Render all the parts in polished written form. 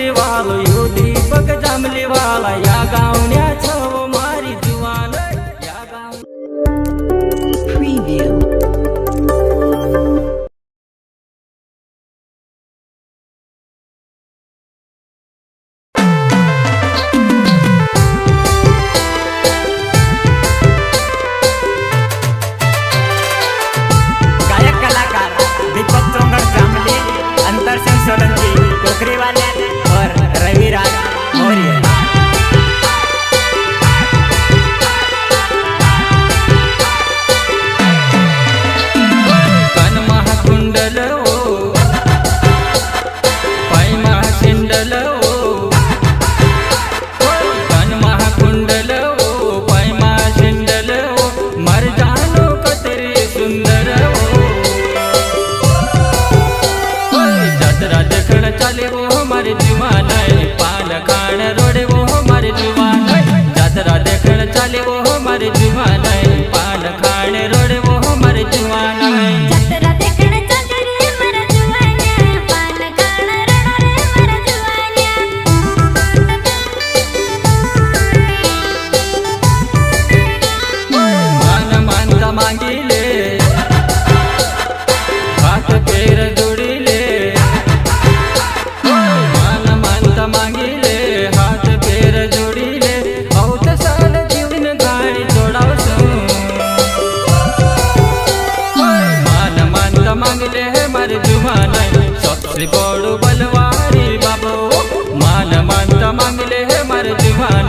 सासरी वालो यो दीपक जांभली वाला या गावण्या छव मारी जुवान या गाव Preview. गायक कलाकार दीपक चोंगड़ जांभली, अंतर सिंह सोलंकी कोकरी वाले और रविराज मौर्य। कन महाकुंडल ओ पाय महाशिंडल ओ कन महाकुंडल ओ पाय महाशिंडल ओ मर जानो कतरी सुंदर ओ जतरा देखण चाले वो हमारे जुवान पान खाण रोडे वो हमारे जुवान जतरा देखण चाले वो हमारे जुवान पान खाण रोडे वो हमारे जुवान जतरा देखण चाले रे मरा जुवान्या पान खाण रण रे मरा जुवान्या मान मानता मांगिले हाथ पैर जोड़िले मान मानता मांगिले हाथ पैर जोड़िले औत साल जीवन गाड़ी जोड़ावसु मान मानता मांगले है मारे जुवान सबसे बड़ो बलवारी बाबो मान मानता मांगले है मारे जुवान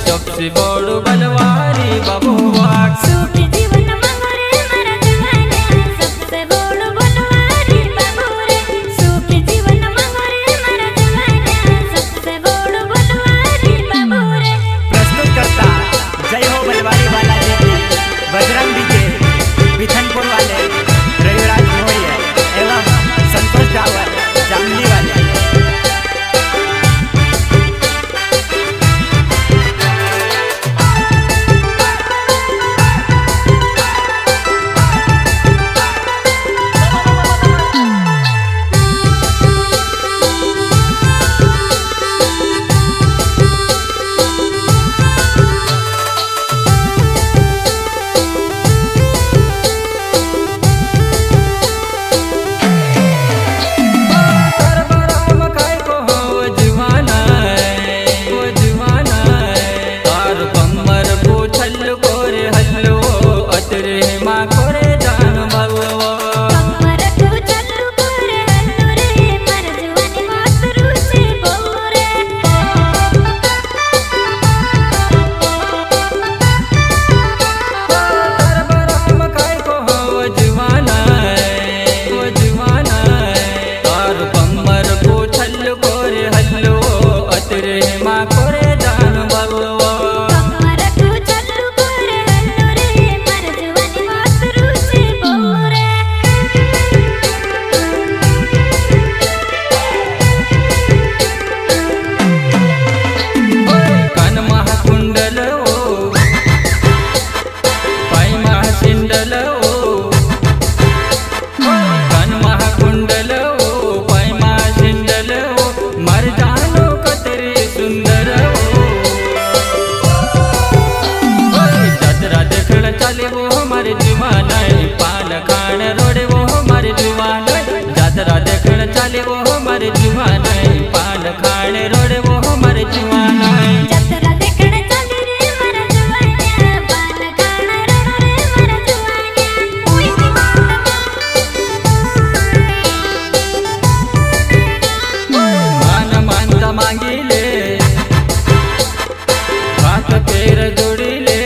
सबसे बड़ो बलवारी बाबो सुख जीवन मांगो रे मरा जुवान्या सबसे बड़ो बलवारी बाबू रे सुख जीवन मांगो रे मरा जुवान्या सबसे बड़ो बलवारी बाबू रे। प्रस्तुत करता जय हो बलवारी वाला जी बजरंग डीजे बिथनपुर वाले रविराज मौर्य एवं संतोष डावर जांभली वाले। करबराम काय को हो जुवाना ओ जुवाना तार कमर पूछल कोरे हल्लो अतरे मां कोरे जान भगवा कमर को चल्लू कोरे हल्लू रे मर जुवानी मातरू से बहु रे करबराम काय को हो जुवाना ओ जुवाना तार कमर पूछल कोरे हल्लो अतरे मां कोरे जान भगवा कमर को चल्लू कोरे हल्लू रे मर जुवानी मातरू से बहु रे। कन महाकुंडल ओ पाय महाशिंडल ओ कन महाकुंडल ओ पाय महाशिंडल ओ मर जानो कतरी सुंदर ओ जतरा देखण चाले वो हमारे जुवान पान खाण रोडे वो हमारे जुवान जतरा देखण चाले वो हमारे जुवान पान खाण रोडे वो हमारे जुवान जतरा देखण चाले रे मरा जुवान्या पान खाण रण रे मरा जुवान्या मान मानता मांगिले हाथ पैर जोड़िले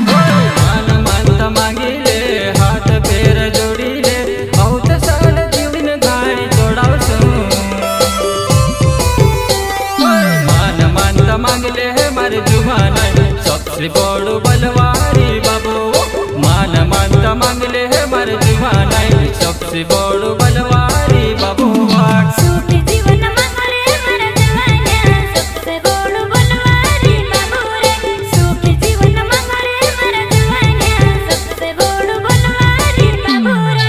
मान मानता मांगिले हाथ पैर जोड़िले औत साल जीवन गाड़ी जोड़ावसु मान मानता मांगले है मारे जुवान सबसे बड़ो बलवारी बाबू मान मानता मांगले है मारे जुवान सबसे बड़ो बलवारी बाबू सुख जीवन मांगो रे मरा जुवान्या सबसे बड़ो बलवारी बाबू रे सुख जीवन मांगो रे मरा जुवान्या सबसे बड़ो बलवारी बाबू रे।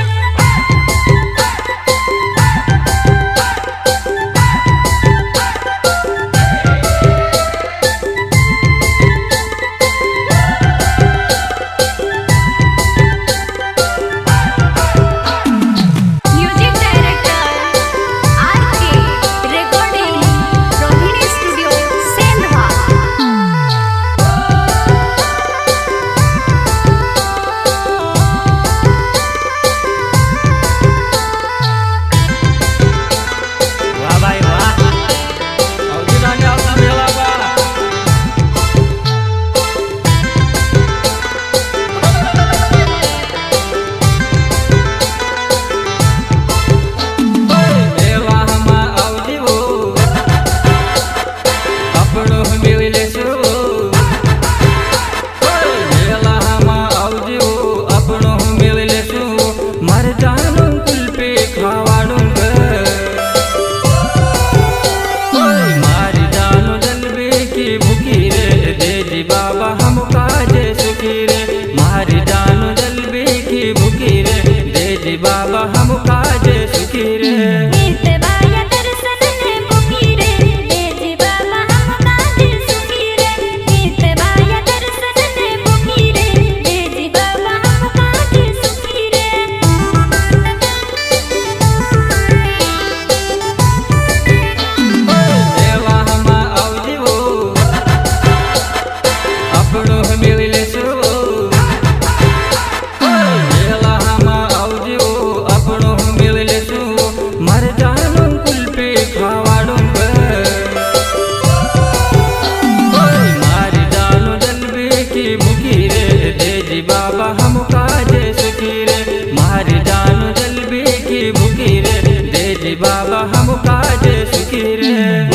बाबा हम काज सुखी रे।